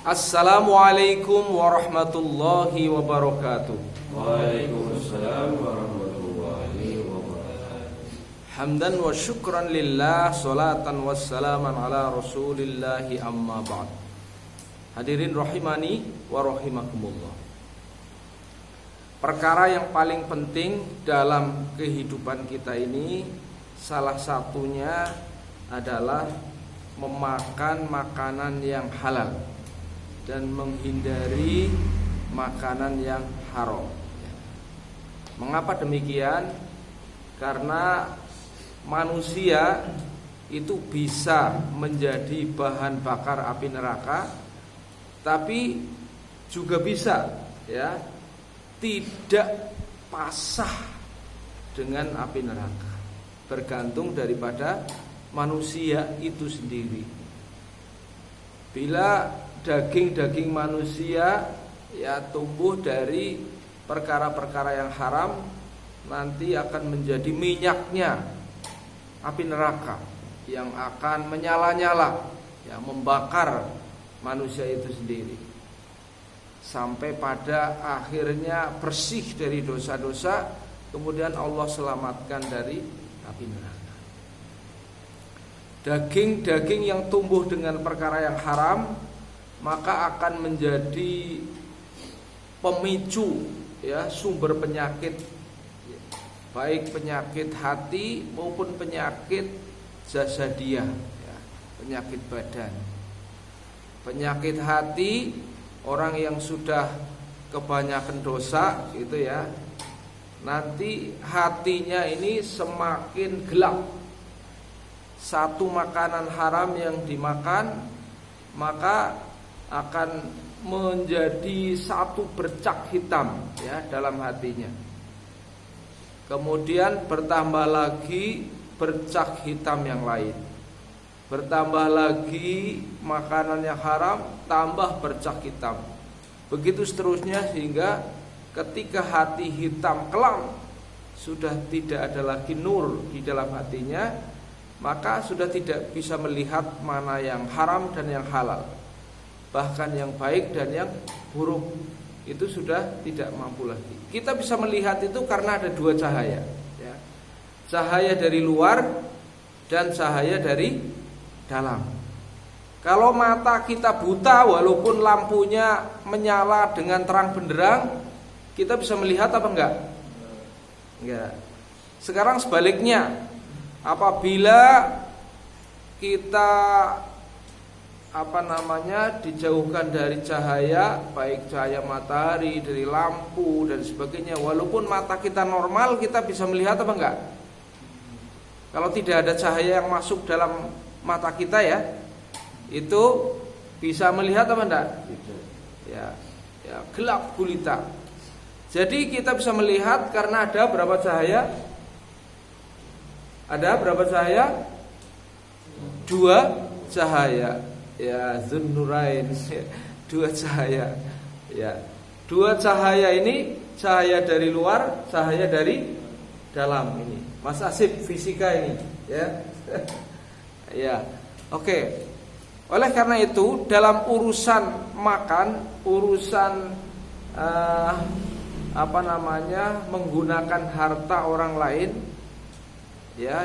Assalamualaikum warahmatullahi wabarakatuh. Waalaikumsalam warahmatullahi wabarakatuh. Hamdan wa syukran lillah, salatan wassalaman ala rasulillahi amma ba'd. Hadirin rahimani wa rahimakumullah. Perkara yang paling penting dalam kehidupan kita ini, salah satunya adalah memakan makanan yang halal dan menghindari makanan yang haram. Mengapa demikian? Karena manusia itu bisa menjadi bahan bakar api neraka, tapi juga bisa tidak pasah dengan api neraka. Bergantung daripada manusia itu sendiri. Bila daging-daging manusia tumbuh dari perkara-perkara yang haram, nanti akan menjadi minyaknya api neraka yang akan menyala-nyala, membakar manusia itu sendiri, sampai pada akhirnya bersih dari dosa-dosa, kemudian Allah selamatkan dari api neraka. Daging-daging yang tumbuh dengan perkara yang haram maka akan menjadi pemicu sumber penyakit, baik penyakit hati maupun penyakit jasadiah, penyakit badan. Penyakit hati, orang yang sudah kebanyakan dosa nanti hatinya ini semakin gelap. Satu makanan haram yang dimakan maka akan menjadi satu bercak hitam dalam hatinya. Kemudian bertambah lagi bercak hitam yang lain. Bertambah lagi makanan yang haram, tambah bercak hitam. Begitu seterusnya, sehingga ketika hati hitam kelam, sudah tidak ada lagi nur di dalam hatinya, maka sudah tidak bisa melihat mana yang haram dan yang halal. Bahkan yang baik dan yang buruk itu sudah tidak mampu lagi. Kita bisa melihat itu karena ada dua cahaya, cahaya dari luar dan cahaya dari dalam. Kalau mata kita buta, walaupun lampunya menyala dengan terang benderang, kita bisa melihat apa enggak? Enggak. Sekarang sebaliknya, apabila kita dijauhkan dari cahaya, baik cahaya matahari, dari lampu dan sebagainya, walaupun mata kita normal, kita bisa melihat apa enggak? Kalau tidak ada cahaya yang masuk dalam mata kita itu bisa melihat apa enggak? Gelap gulita. Jadi kita bisa melihat karena ada berapa cahaya? Ada berapa cahaya? Dua cahaya. Zunnurain, dua cahaya. Dua cahaya ini, cahaya dari luar, cahaya dari dalam ini. Mas Asif fisika ini, Oke. Oleh karena itu, dalam urusan makan, urusan menggunakan harta orang lain,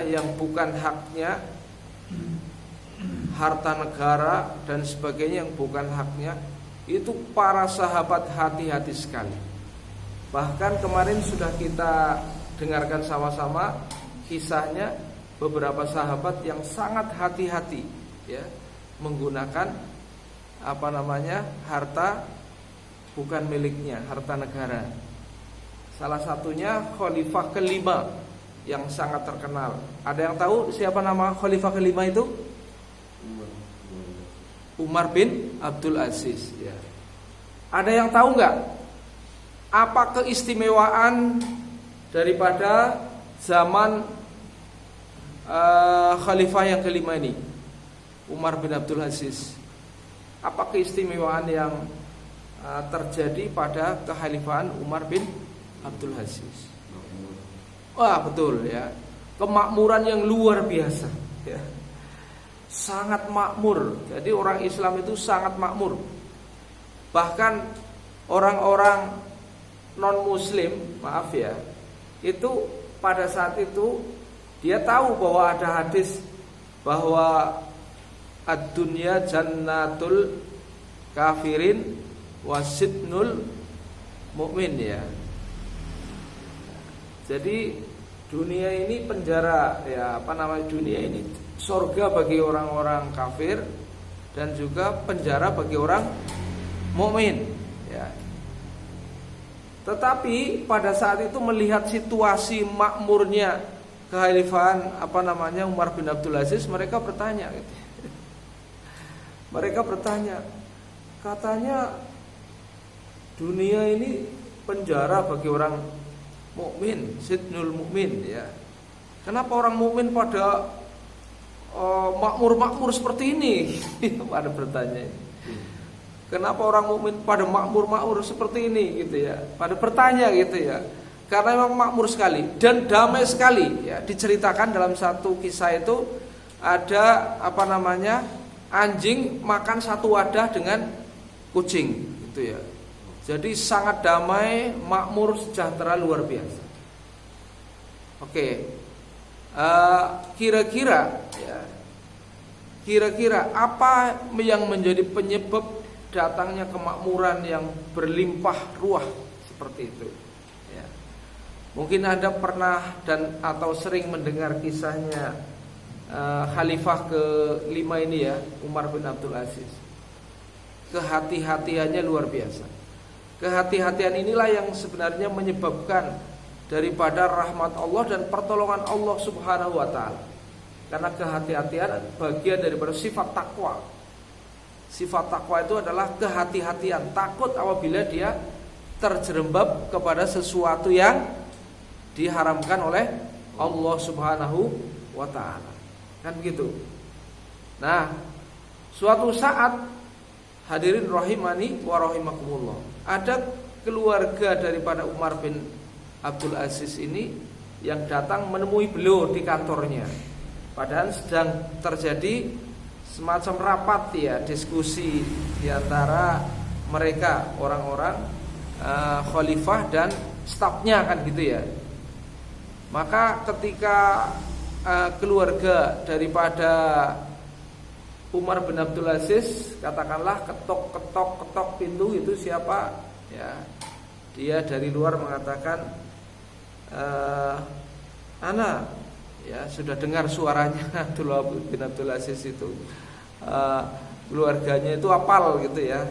yang bukan haknya, harta negara dan sebagainya yang bukan haknya, itu para sahabat hati-hati sekali. Bahkan kemarin sudah kita dengarkan sama-sama kisahnya beberapa sahabat yang sangat hati-hati menggunakan harta bukan miliknya, harta negara. Salah satunya khalifah kelima yang sangat terkenal. Ada yang tahu siapa nama khalifah kelima itu? Umar bin Abdul Aziz. Ada yang tahu nggak apa keistimewaan daripada zaman khalifah yang kelima ini, Umar bin Abdul Aziz? Apa keistimewaan yang terjadi pada kekhalifahan Umar bin Abdul Aziz? Wah, betul kemakmuran yang luar biasa sangat makmur. Jadi orang Islam itu sangat makmur. Bahkan orang-orang non muslim, maaf ya, itu pada saat itu dia tahu bahwa ada hadis bahwa ad-dunya jannatul kafirin wasitnul mukmin ya. Jadi dunia ini penjara ya, dunia ini surga bagi orang-orang kafir dan juga penjara bagi orang mukmin ya. Tetapi pada saat itu melihat situasi makmurnya kekhalifahan Umar bin Abdul Aziz, mereka bertanya gitu. Mereka bertanya, katanya dunia ini penjara bagi orang mukmin, sidnul mukmin ya. Kenapa orang mukmin pada makmur-makmur seperti ini? Pada bertanya. Kenapa orang mukmin pada makmur-makmur seperti ini gitu ya? Pada bertanya gitu ya. Karena memang makmur sekali dan damai sekali ya. Diceritakan dalam satu kisah itu ada anjing makan satu wadah dengan kucing gitu ya. Jadi sangat damai, makmur, sejahtera luar biasa. Oke. Kira-kira apa yang menjadi penyebab datangnya kemakmuran yang berlimpah ruah seperti itu ya. Mungkin Anda pernah dan atau sering mendengar kisahnya Khalifah ke-5 ini ya, Umar bin Abdul Aziz. Kehati-hatiannya luar biasa. Kehati-hatian inilah yang sebenarnya menyebabkan daripada rahmat Allah dan pertolongan Allah Subhanahu wa taala. Karena kehati-hatian bagian daripada sifat takwa. Sifat takwa itu adalah kehati-hatian, takut apabila dia terjerembab kepada sesuatu yang diharamkan oleh Allah Subhanahu wa taala. Kan begitu. Nah, suatu saat hadirin rahimani wa rahimakumullah, ada keluarga daripada Umar bin Abdul Aziz ini yang datang menemui beliau di kantornya. Padahal sedang terjadi semacam rapat ya, diskusi di antara mereka orang-orang khalifah dan stafnya kan gitu ya. Maka ketika keluarga daripada Umar bin Abdul Aziz katakanlah ketok pintu itu siapa ya, dia dari luar mengatakan ana ya, sudah dengar suaranya Abdullah bin Abdul Aziz itu keluarganya itu apal gitu ya.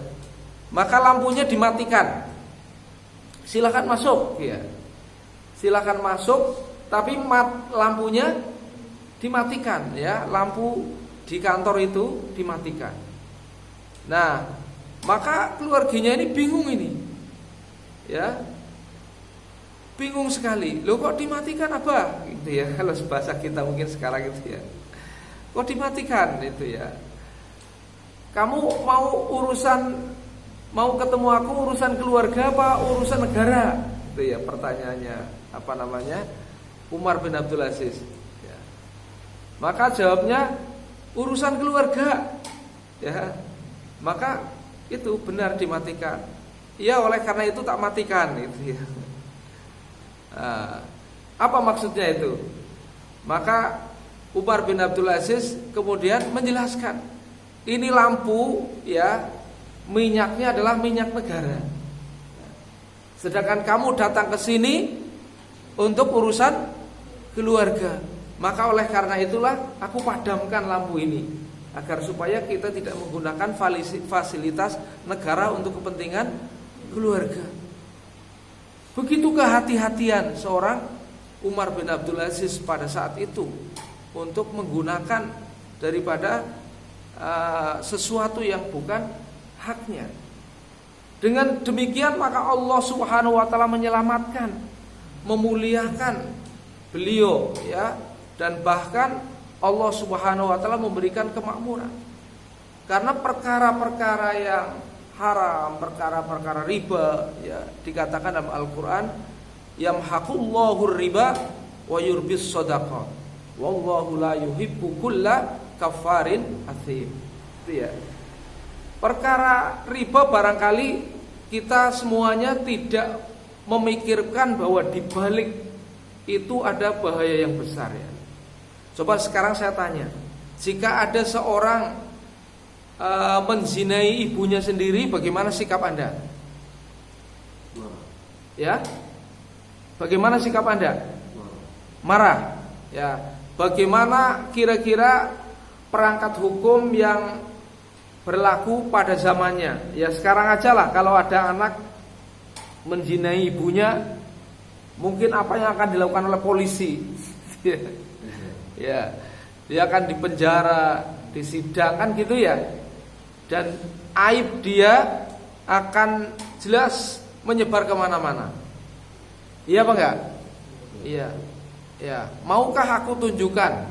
Maka lampunya dimatikan. Silakan masuk ya. Silakan masuk, tapi lampunya dimatikan ya. Lampu di kantor itu dimatikan. Nah, maka keluarganya ini bingung ini. Ya. Bingung sekali. Loh kok dimatikan apa? Gitu ya. Kalau bahasa kita mungkin sekarang gitu ya. Kok dimatikan itu ya. Kamu mau ketemu aku urusan keluarga apa urusan negara? Itu ya pertanyaannya. Umar bin Abdul Aziz ya. Maka jawabnya urusan keluarga ya. Maka itu benar dimatikan. Ya, oleh karena itu tak matikan gitu ya. Apa maksudnya itu? Maka Umar bin Abdul Aziz kemudian menjelaskan, ini lampu ya, minyaknya adalah minyak negara. Sedangkan kamu datang ke sini untuk urusan keluarga. Maka oleh karena itulah aku padamkan lampu ini, agar supaya kita tidak menggunakan fasilitas negara untuk kepentingan keluarga. Begitu kehati-hatian seorang Umar bin Abdul Aziz pada saat itu untuk menggunakan daripada sesuatu yang bukan haknya. Dengan demikian maka Allah Subhanahu wa taala menyelamatkan, memuliakan beliau ya, dan bahkan Allah Subhanahu wa taala memberikan kemakmuran. Karena perkara-perkara yang haram, perkara-perkara riba ya, dikatakan dalam Al-Qur'an, yamhaqullahu riba wa yurbis shadaqah wallahu la yuhibbu kulla kafarin athim. Itu ya. perkara riba barangkali kita semuanya tidak memikirkan bahwa di balik itu ada bahaya yang besar ya. Coba sekarang saya tanya, jika ada seorang menzinai ibunya sendiri, bagaimana sikap Anda? Ya, bagaimana sikap Anda? Marah. Ya, bagaimana kira-kira perangkat hukum yang berlaku pada zamannya? Ya sekarang aja lah, kalau ada anak menzinai ibunya, mungkin apa yang akan dilakukan oleh polisi? Ya, dia akan dipenjara, disidangkan gitu ya. Dan aib dia akan jelas menyebar kemana-mana. Iya apa enggak? Iya. Ya, maukah aku tunjukkan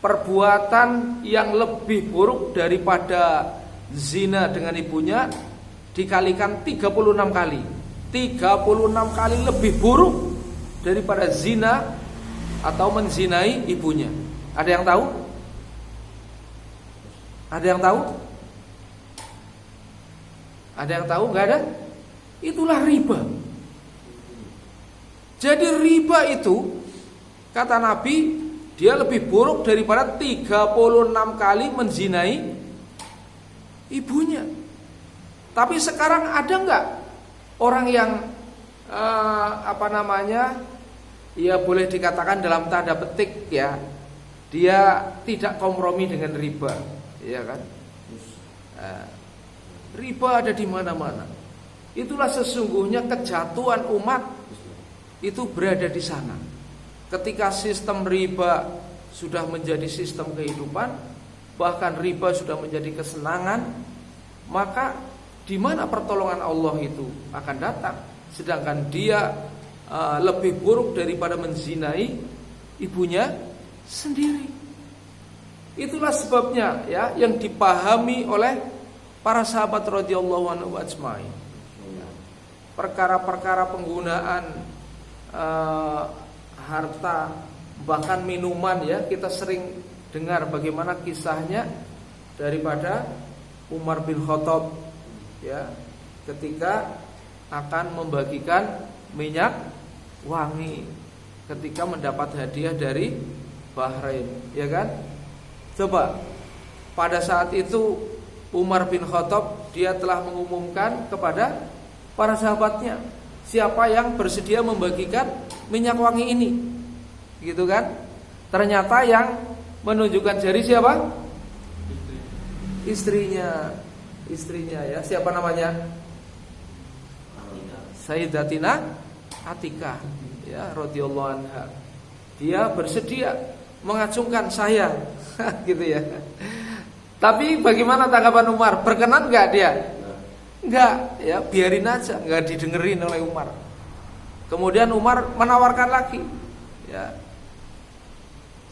perbuatan yang lebih buruk daripada zina dengan ibunya dikalikan 36 kali. 36 kali lebih buruk daripada zina atau menzinai ibunya. Ada yang tahu? Ada yang tahu? Ada yang tahu? Enggak ada? Itulah riba. Jadi riba itu, kata Nabi, dia lebih buruk daripada 36 kali menzinai ibunya. Tapi sekarang ada enggak orang yang ya boleh dikatakan dalam tanda petik ya, dia tidak kompromi dengan riba, ya kan? Riba ada di mana-mana. Itulah sesungguhnya kejatuhan umat itu berada di sana. Ketika sistem riba sudah menjadi sistem kehidupan, bahkan riba sudah menjadi kesenangan, maka di mana pertolongan Allah itu akan datang? Sedangkan dia lebih buruk daripada menzinai ibunya sendiri. Itulah sebabnya ya yang dipahami oleh para sahabat radhiyallahu anhum ajmain. Perkara-perkara penggunaan harta, bahkan minuman ya, kita sering dengar bagaimana kisahnya daripada Umar bin Khattab ya, ketika akan membagikan minyak wangi ketika mendapat hadiah dari Bahrain, ya kan? Coba pada saat itu Umar bin Khattab dia telah mengumumkan kepada para sahabatnya, siapa yang bersedia membagikan minyak wangi ini, gitu kan? Ternyata yang menunjukkan jari siapa? Istrinya ya. Siapa namanya? Sayyidatina Atikah ya radhiyallahu anha. Dia bersedia mengacungkan saya gitu ya. Tapi bagaimana tanggapan Umar? Berkenan enggak dia? Enggak, ya biarin aja, enggak didengerin oleh Umar. Kemudian Umar menawarkan lagi, ya.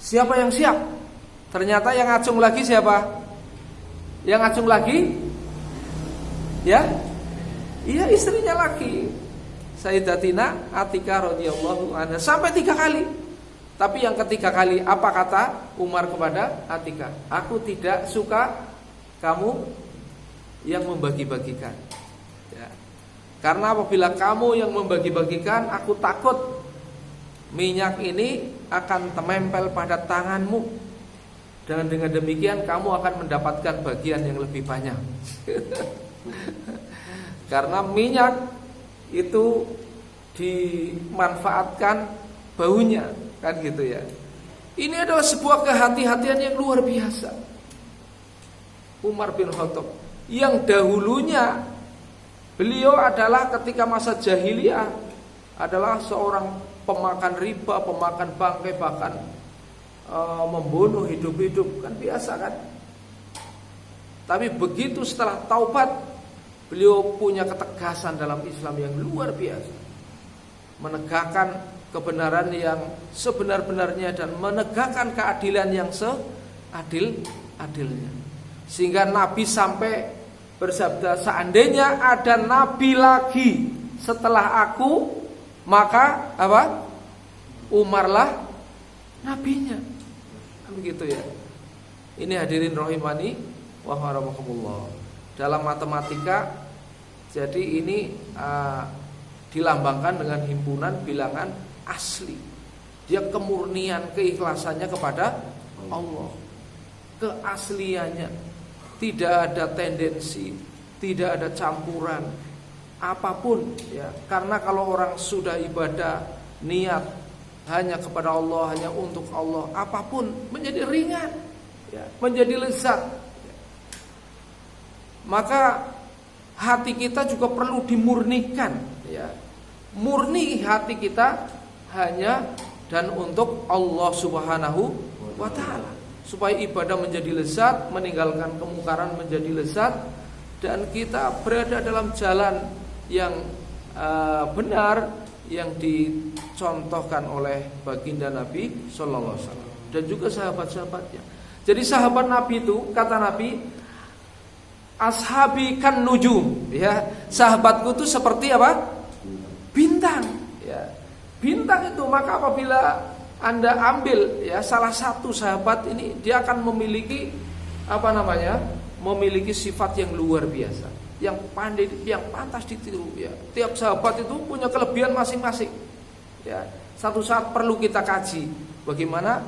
Siapa yang siap? Ternyata yang ngacung lagi siapa? Yang ngacung lagi? Ya? Iya, istrinya lagi. Sayyidatina Atikah radhiyallahu anha sampai 3 kali. Tapi yang ketiga kali apa kata Umar kepada Atikah? Aku tidak suka kamu yang membagi-bagikan. Ya. Karena apabila kamu yang membagi-bagikan, aku takut minyak ini akan menempel pada tanganmu. Dan dengan demikian kamu akan mendapatkan bagian yang lebih banyak. Karena minyak itu dimanfaatkan baunya, kan gitu ya. Ini adalah sebuah kehati-hatian yang luar biasa. Umar bin Khattab yang dahulunya beliau adalah ketika masa jahiliyah adalah seorang pemakan riba, pemakan bangkai, bahkan membunuh hidup-hidup, kan biasa kan. Tapi begitu setelah taubat, beliau punya ketegasan dalam Islam yang luar biasa, menegakkan kebenaran yang sebenar-benarnya dan menegakkan keadilan yang seadil-adilnya. Sehingga Nabi sampai bersabda, seandainya ada Nabi lagi setelah aku, maka apa? Umarlah nabinya. Begitu ya. Ini hadirin rahimani wa rahimakumullah. dalam matematika. Jadi ini dilambangkan dengan himpunan bilangan asli. Dia kemurnian, keikhlasannya kepada Allah, keasliannya, tidak ada tendensi, tidak ada campuran apapun ya. Karena kalau orang sudah ibadah niat hanya kepada Allah, hanya untuk Allah, apapun menjadi ringan ya, menjadi lezat ya. Maka hati kita juga perlu dimurnikan ya. Murni hati kita hanya dan untuk Allah Subhanahu wa ta'ala, supaya ibadah menjadi lezat, meninggalkan kemungkaran menjadi lezat, dan kita berada dalam jalan yang benar yang dicontohkan oleh baginda Nabi sallallahu alaihi wasallam dan juga sahabat-sahabatnya. Jadi sahabat Nabi itu, kata Nabi, ashabi kan nujum ya. Sahabatku itu seperti apa? Bintang ya. Bintang itu, maka apabila Anda ambil ya salah satu sahabat ini, dia akan memiliki memiliki sifat yang luar biasa, yang pandai, yang pantas ditiru ya. Tiap sahabat itu punya kelebihan masing-masing ya. Satu saat perlu kita kaji bagaimana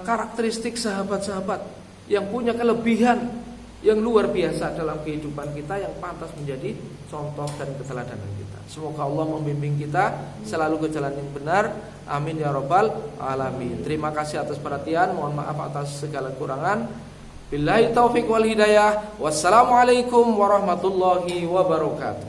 karakteristik sahabat-sahabat yang punya kelebihan yang luar biasa dalam kehidupan kita, yang pantas menjadi contoh dan keteladanan kita. Semoga Allah membimbing kita selalu ke jalan yang benar. Amin ya rabbal alamin. Terima kasih atas perhatian, mohon maaf atas segala kurangan. Billahi taufiq wal hidayah. Wassalamualaikum warahmatullahi wabarakatuh.